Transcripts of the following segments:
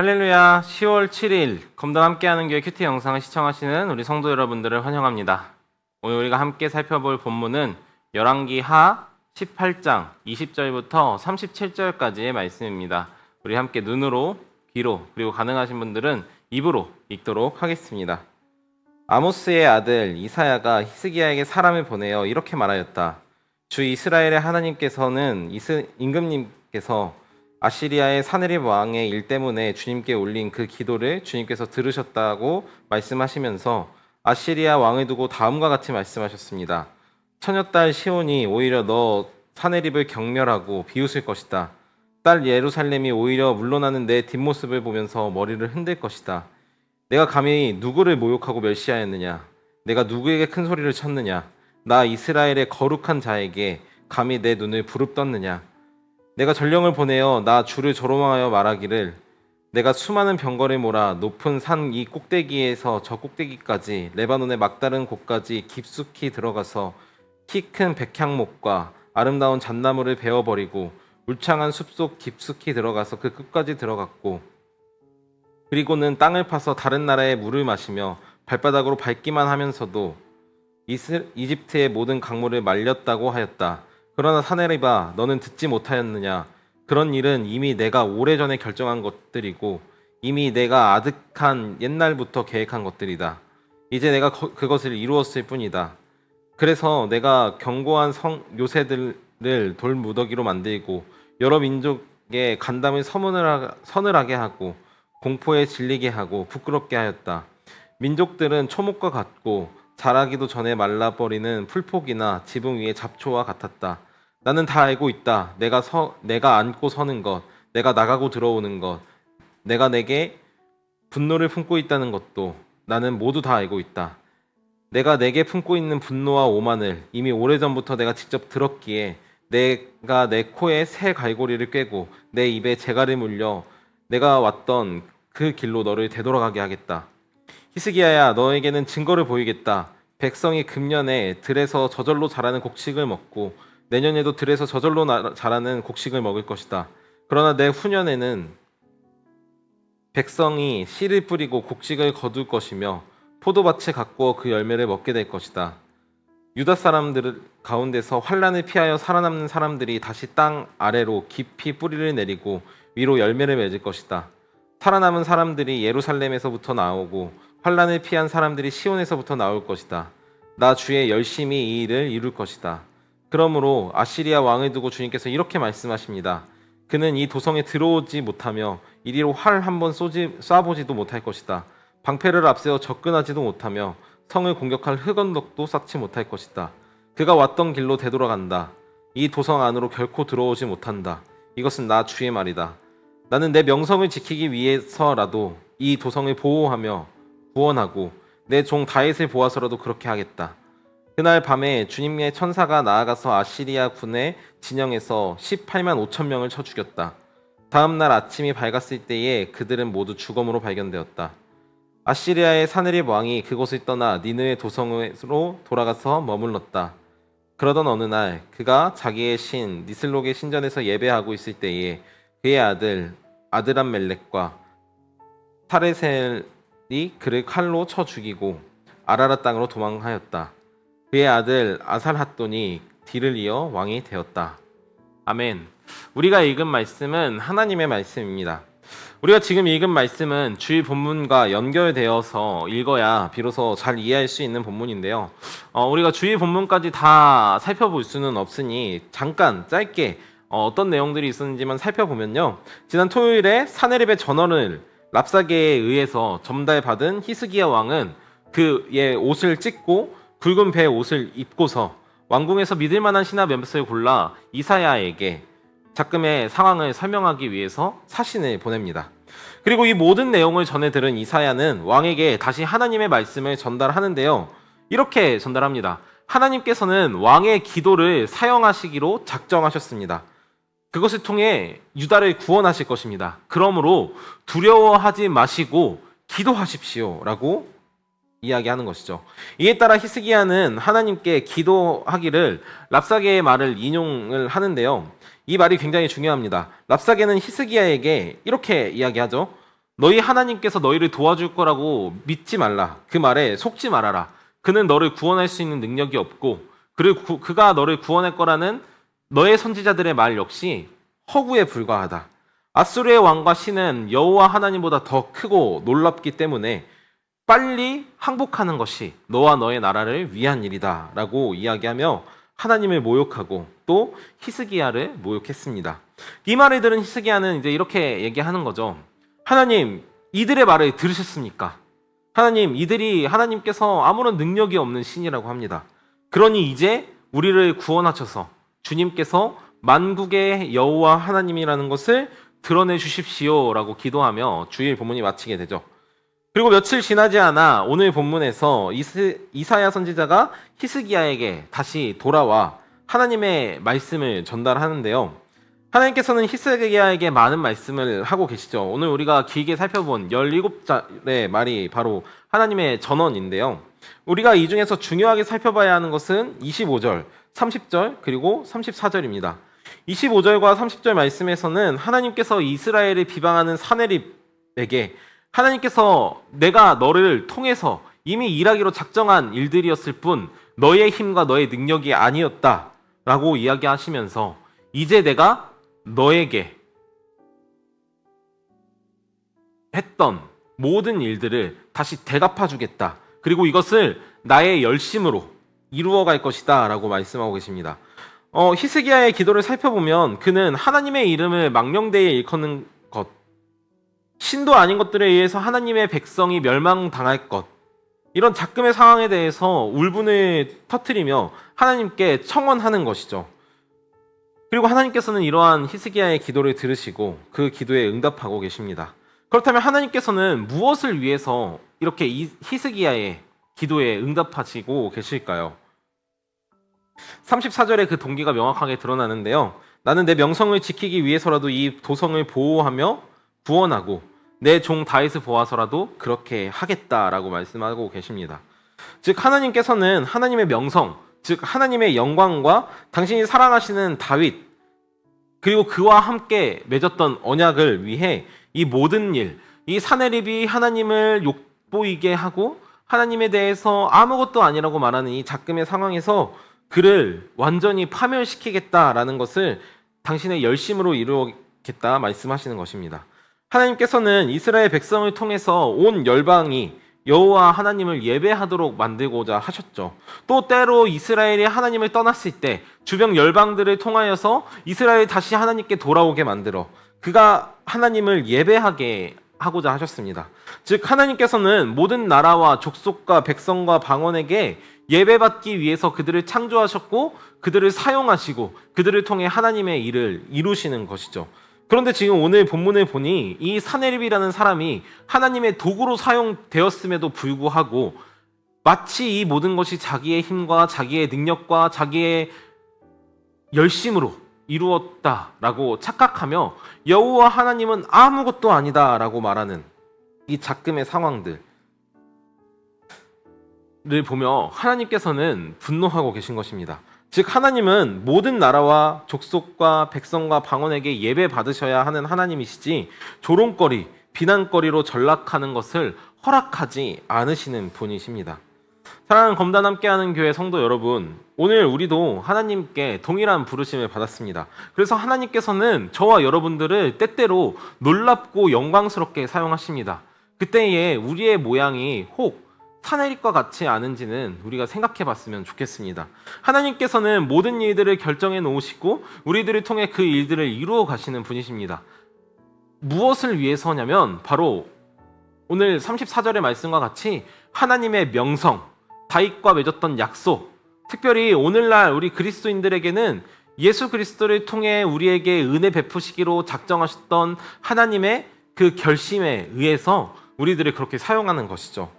할렐루야. 10월 7일 검단 함께하는 교회 큐티 영상을 시청하시는 우리 성도 여러분들을 환영합니다. 오늘 우리가 함께 살펴볼 본문은 열왕기 하 18장 20절부터 37절까지의 말씀입니다. 우리 함께 눈으로, 귀로, 그리고 가능하신 분들은 입으로 읽도록 하겠습니다. 아모스의 아들 이사야가 히스기야에게 사람을 보내어 이렇게 말하였다. 주 이스라엘의 하나님께서는 임금님께서 아시리아의 사네립 왕의 일 때문에 주님께 올린 그 기도를 주님께서 들으셨다고 말씀하시면서 아시리아 왕을 두고 다음과 같이 말씀하셨습니다. 처녀딸 시온이 오히려 너 사네립을 경멸하고 비웃을 것이다. 딸 예루살렘이 오히려 물러나는 내 뒷모습을 보면서 머리를 흔들 것이다. 내가 감히 누구를 모욕하고 멸시하였느냐? 내가 누구에게 큰 소리를 쳤느냐? 나 이스라엘의 거룩한 자에게 감히 내 눈을 부릅떴느냐? 내가 전령을 보내어 나 주를 조롱하여 말하기를 내가 수많은 병거를 몰아 높은 산 이 꼭대기에서 저 꼭대기까지 레바논의 막다른 곳까지 깊숙이 들어가서 키 큰 백향목과 아름다운 잣나무를 베어버리고 울창한 숲속 깊숙이 들어가서 그 끝까지 들어갔고 그리고는 땅을 파서 다른 나라의 물을 마시며 발바닥으로 밟기만 하면서도 이집트의 모든 강물을 말렸다고 하였다. 그러나 사네립아 너는 듣지 못하였느냐? 그런 일은 이미 내가 오래전에 결정한 것들이고 이미 내가 아득한 옛날부터 계획한 것들이다. 이제 내가 그것을 이루었을 뿐이다. 그래서 내가 견고한 요새들을 돌무더기로 만들고 여러 민족의 간담을 서늘하게 하고 공포에 질리게 하고 부끄럽게 하였다. 민족들은 초목과 같고 자라기도 전에 말라버리는 풀포기나 지붕 위의 잡초와 같았다. 나는 다 알고 있다. 내가 앉고 서는 것, 내가 나가고 들어오는 것, 내가 내게 분노를 품고 있다는 것도 나는 모두 다 알고 있다. 내가 내게 품고 있는 분노와 오만을 이미 오래전부터 내가 직접 들었기에 내가 내 코에 새 갈고리를 꿰고 내 입에 재갈을 물려 내가 왔던 그 길로 너를 되돌아가게 하겠다. 히스기야야, 너에게는 증거를 보이겠다. 백성이 금년에 들에서 저절로 자라는 곡식을 먹고 내년에도 들에서 저절로 자라는 곡식을 먹을 것이다. 그러나 내 후년에는 백성이 씨를 뿌리고 곡식을 거둘 것이며 포도밭에 가꾸어 그 열매를 먹게 될 것이다. 유다 사람들 가운데서 환란을 피하여 살아남는 사람들이 다시 땅 아래로 깊이 뿌리를 내리고 위로 열매를 맺을 것이다. 살아남은 사람들이 예루살렘에서부터 나오고 환란을 피한 사람들이 시온에서부터 나올 것이다. 나 주의 열심히 이 일을 이룰 것이다. 그러므로 아시리아 왕을 두고 주님께서 이렇게 말씀하십니다. 그는 이 도성에 들어오지 못하며 이리로 활 한 번 쏴보지도 못할 것이다. 방패를 앞세워 접근하지도 못하며 성을 공격할 흑언덕도 쌓지 못할 것이다. 그가 왔던 길로 되돌아간다. 이 도성 안으로 결코 들어오지 못한다. 이것은 나 주의 말이다. 나는 내 명성을 지키기 위해서라도 이 도성을 보호하며 구원하고 내 종 다윗을 보아서라도 그렇게 하겠다. 그날 밤에 주님의 천사가 나아가서 아시리아 군의 진영에서 18만 5천 명을 쳐 죽였다. 다음 날 아침이 밝았을 때에 그들은 모두 죽음으로 발견되었다. 아시리아의 사네립 왕이 그곳을 떠나 니느웨 도성으로 돌아가서 머물렀다. 그러던 어느 날 그가 자기의 신 니슬록의 신전에서 예배하고 있을 때에 그의 아들 아드람멜렉과 사레셀이 그를 칼로 쳐 죽이고 아라라 땅으로 도망하였다. 그의 아들 아살핫돈이 뒤를 이어 왕이 되었다. 아멘. 우리가 읽은 말씀은 하나님의 말씀입니다. 우리가 지금 읽은 말씀은 주일 본문과 연결되어서 읽어야 비로소 잘 이해할 수 있는 본문인데요. 우리가 주일 본문까지 다 살펴볼 수는 없으니 잠깐 짧게 어떤 내용들이 있었는지만 살펴보면요. 지난 토요일에 사네립의 전언을 랍사게에 의해서 전달받은 히스기야 왕은 그의 옷을 찢고 굵은 배 옷을 입고서 왕궁에서 믿을 만한 신하 몇몇을 골라 이사야에게 작금의 상황을 설명하기 위해서 사신을 보냅니다. 그리고 이 모든 내용을 전해 들은 이사야는 왕에게 다시 하나님의 말씀을 전달하는데요. 이렇게 전달합니다. 하나님께서는 왕의 기도를 사용하시기로 작정하셨습니다. 그것을 통해 유다를 구원하실 것입니다. 그러므로 두려워하지 마시고 기도하십시오 라고 이야기하는 것이죠. 이에 따라 히스기야는 하나님께 기도하기를 랍사게의 말을 인용을 하는데요. 이 말이 굉장히 중요합니다. 랍사게는 히스기야에게 이렇게 이야기하죠. 너희 하나님께서 너희를 도와줄 거라고 믿지 말라. 그 말에 속지 말아라. 그는 너를 구원할 수 있는 능력이 없고 그리고 그가 너를 구원할 거라는 너의 선지자들의 말 역시 허구에 불과하다. 아수르의 왕과 신은 여호와 하나님보다 더 크고 놀랍기 때문에 빨리 항복하는 것이 너와 너의 나라를 위한 일이다 라고 이야기하며 하나님을 모욕하고 또 히스기야를 모욕했습니다. 이 말을 들은 히스기야는 이제 이렇게 얘기하는 거죠. 하나님, 이들의 말을 들으셨습니까? 하나님, 이들이 하나님께서 아무런 능력이 없는 신이라고 합니다. 그러니 이제 우리를 구원하셔서 주님께서 만국의 여호와 하나님이라는 것을 드러내 주십시오 라고 기도하며 주일 본문이 마치게 되죠. 그리고 며칠 지나지 않아 오늘 본문에서 이사야 선지자가 히스기야에게 다시 돌아와 하나님의 말씀을 전달하는데요. 하나님께서는 히스기야에게 많은 말씀을 하고 계시죠. 오늘 우리가 길게 살펴본 17절의 말이 바로 하나님의 전언인데요. 우리가 이 중에서 중요하게 살펴봐야 하는 것은 25절, 30절, 그리고 34절입니다. 25절과 30절 말씀에서는 하나님께서 이스라엘을 비방하는 사내립에게 하나님께서 내가 너를 통해서 이미 일하기로 작정한 일들이었을 뿐 너의 힘과 너의 능력이 아니었다라고 이야기하시면서 이제 내가 너에게 했던 모든 일들을 다시 대갚아 주겠다. 그리고 이것을 나의 열심으로 이루어갈 것이다 라고 말씀하고 계십니다. 히스기야의 기도를 살펴보면 그는 하나님의 이름을 망령되이 일컫는 것, 신도 아닌 것들에 의해서 하나님의 백성이 멸망당할 것, 이런 작금의 상황에 대해서 울분을 터뜨리며 하나님께 청원하는 것이죠. 그리고 하나님께서는 이러한 히스기야의 기도를 들으시고 그 기도에 응답하고 계십니다. 그렇다면 하나님께서는 무엇을 위해서 이렇게 히스기야의 기도에 응답하시고 계실까요? 34절에 그 동기가 명확하게 드러나는데요. 나는 내 명성을 지키기 위해서라도 이 도성을 보호하며 구원하고 내 종 다윗을 보아서라도 그렇게 하겠다라고 말씀하고 계십니다. 즉 하나님께서는 하나님의 명성, 즉 하나님의 영광과 당신이 사랑하시는 다윗 그리고 그와 함께 맺었던 언약을 위해 이 모든 일, 이 사내립이 하나님을 욕보이게 하고 하나님에 대해서 아무것도 아니라고 말하는 이 작금의 상황에서 그를 완전히 파멸시키겠다라는 것을 당신의 열심으로 이루겠다 말씀하시는 것입니다. 하나님께서는 이스라엘 백성을 통해서 온 열방이 여호와 하나님을 예배하도록 만들고자 하셨죠. 또 때로 이스라엘이 하나님을 떠났을 때 주변 열방들을 통하여서 이스라엘이 다시 하나님께 돌아오게 만들어 그가 하나님을 예배하게 하고자 하셨습니다. 즉 하나님께서는 모든 나라와 족속과 백성과 방언에게 예배받기 위해서 그들을 창조하셨고 그들을 사용하시고 그들을 통해 하나님의 일을 이루시는 것이죠. 그런데 지금 오늘 본문을 보니 이 사내립이라는 사람이 하나님의 도구로 사용되었음에도 불구하고 마치 이 모든 것이 자기의 힘과 자기의 능력과 자기의 열심으로 이루었다라고 착각하며 여호와 하나님은 아무것도 아니다라고 말하는 이 작금의 상황들을 보며 하나님께서는 분노하고 계신 것입니다. 즉 하나님은 모든 나라와 족속과 백성과 방언에게 예배 받으셔야 하는 하나님이시지 조롱거리, 비난거리로 전락하는 것을 허락하지 않으시는 분이십니다. 사랑하는 검단 함께하는 교회 성도 여러분, 오늘 우리도 하나님께 동일한 부르심을 받았습니다. 그래서 하나님께서는 저와 여러분들을 때때로 놀랍고 영광스럽게 사용하십니다. 그때에 우리의 모양이 혹 사내립과 같지 않은지는 우리가 생각해 봤으면 좋겠습니다. 하나님께서는 모든 일들을 결정해 놓으시고 우리들을 통해 그 일들을 이루어 가시는 분이십니다. 무엇을 위해서냐면 바로 오늘 34절의 말씀과 같이 하나님의 명성, 다윗과 맺었던 약속, 특별히 오늘날 우리 그리스도인들에게는 예수 그리스도를 통해 우리에게 은혜 베푸시기로 작정하셨던 하나님의 그 결심에 의해서 우리들을 그렇게 사용하는 것이죠.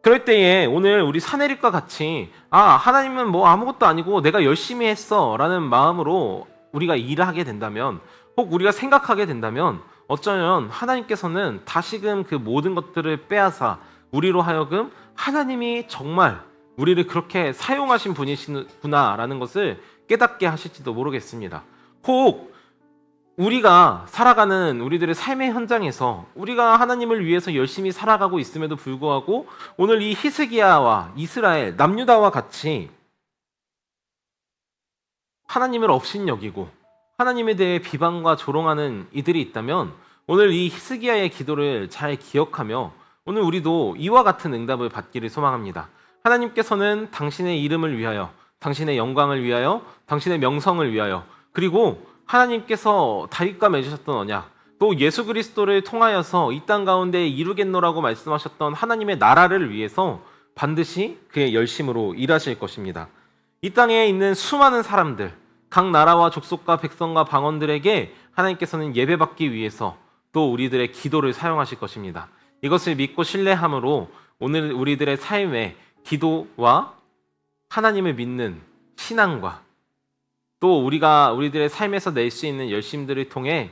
그럴 때에 오늘 우리 사내립과 같이 하나님은 뭐 아무것도 아니고 내가 열심히 했어 라는 마음으로 우리가 일을 하게 된다면 혹 우리가 생각하게 된다면 어쩌면 하나님께서는 다시금 그 모든 것들을 빼앗아 우리로 하여금 하나님이 정말 우리를 그렇게 사용하신 분이시구나라는 것을 깨닫게 하실지도 모르겠습니다. 혹 우리가 살아가는 우리들의 삶의 현장에서 우리가 하나님을 위해서 열심히 살아가고 있음에도 불구하고 오늘 이 히스기야와 이스라엘, 남유다와 같이 하나님을 업신여기고 하나님에 대해 비방과 조롱하는 이들이 있다면 오늘 이 히스기야의 기도를 잘 기억하며 오늘 우리도 이와 같은 응답을 받기를 소망합니다. 하나님께서는 당신의 이름을 위하여, 당신의 영광을 위하여, 당신의 명성을 위하여, 그리고 하나님께서 다윗과 맺으셨던 언약, 또 예수 그리스도를 통하여서 이 땅 가운데 이루겠노라고 말씀하셨던 하나님의 나라를 위해서 반드시 그의 열심으로 일하실 것입니다. 이 땅에 있는 수많은 사람들, 각 나라와 족속과 백성과 방언들에게 하나님께서는 예배받기 위해서 또 우리들의 기도를 사용하실 것입니다. 이것을 믿고 신뢰함으로 오늘 우리들의 삶의 기도와 하나님을 믿는 신앙과 또 우리들의 삶에서 낼 수 있는 열심들을 통해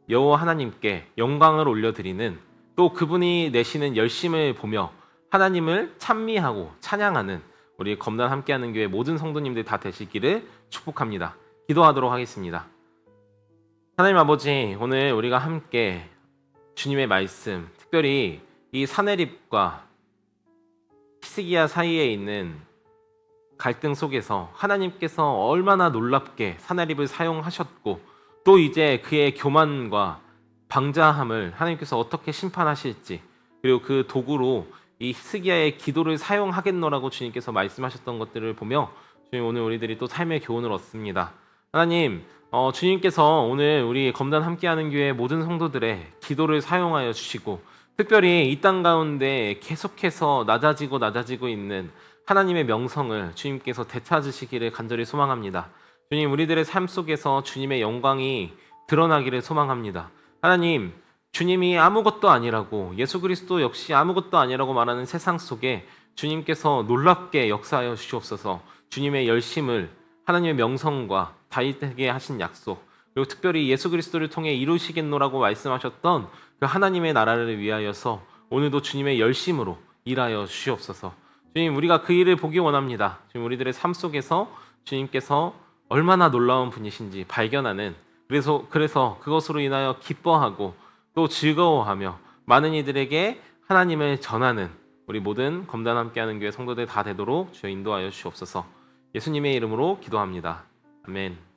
여호와 하나님께 영광을 올려드리는, 또 그분이 내시는 열심을 보며 하나님을 찬미하고 찬양하는 우리 검단 함께하는 교회 모든 성도님들 다 되시기를 축복합니다. 기도하도록 하겠습니다. 하나님 아버지, 오늘 우리가 함께 주님의 말씀, 특별히 이 사내립과 히스기야 사이에 있는 갈등 속에서 하나님께서 얼마나 놀랍게 사내립을 사용하셨고 또 이제 그의 교만과 방자함을 하나님께서 어떻게 심판하실지, 그리고 그 도구로 이 히스기야의 기도를 사용하겠노라고 주님께서 말씀하셨던 것들을 보며 주님, 오늘 우리들이 또 삶의 교훈을 얻습니다. 하나님, 주님께서 오늘 우리 검단 함께하는 교회 모든 성도들의 기도를 사용하여 주시고 특별히 이 땅 가운데 계속해서 낮아지고 있는 하나님의 명성을 주님께서 되찾으시기를 간절히 소망합니다. 주님, 우리들의 삶 속에서 주님의 영광이 드러나기를 소망합니다. 하나님, 주님이 아무것도 아니라고, 예수 그리스도 역시 아무것도 아니라고 말하는 세상 속에 주님께서 놀랍게 역사하여 주시옵소서. 주님의 열심을, 하나님의 명성과 다윗에게 하신 약속, 그리고 특별히 예수 그리스도를 통해 이루시겠노라고 말씀하셨던 그 하나님의 나라를 위하여서 오늘도 주님의 열심으로 일하여 주시옵소서. 주님, 우리가 그 일을 보기 원합니다. 주님, 우리들의 삶 속에서 주님께서 얼마나 놀라운 분이신지 발견하는, 그래서 그것으로 인하여 기뻐하고 또 즐거워하며 많은 이들에게 하나님을 전하는 우리 모든 검단 함께하는 교회 성도들 다 되도록 주여 인도하여 주시옵소서. 예수님의 이름으로 기도합니다. 아멘.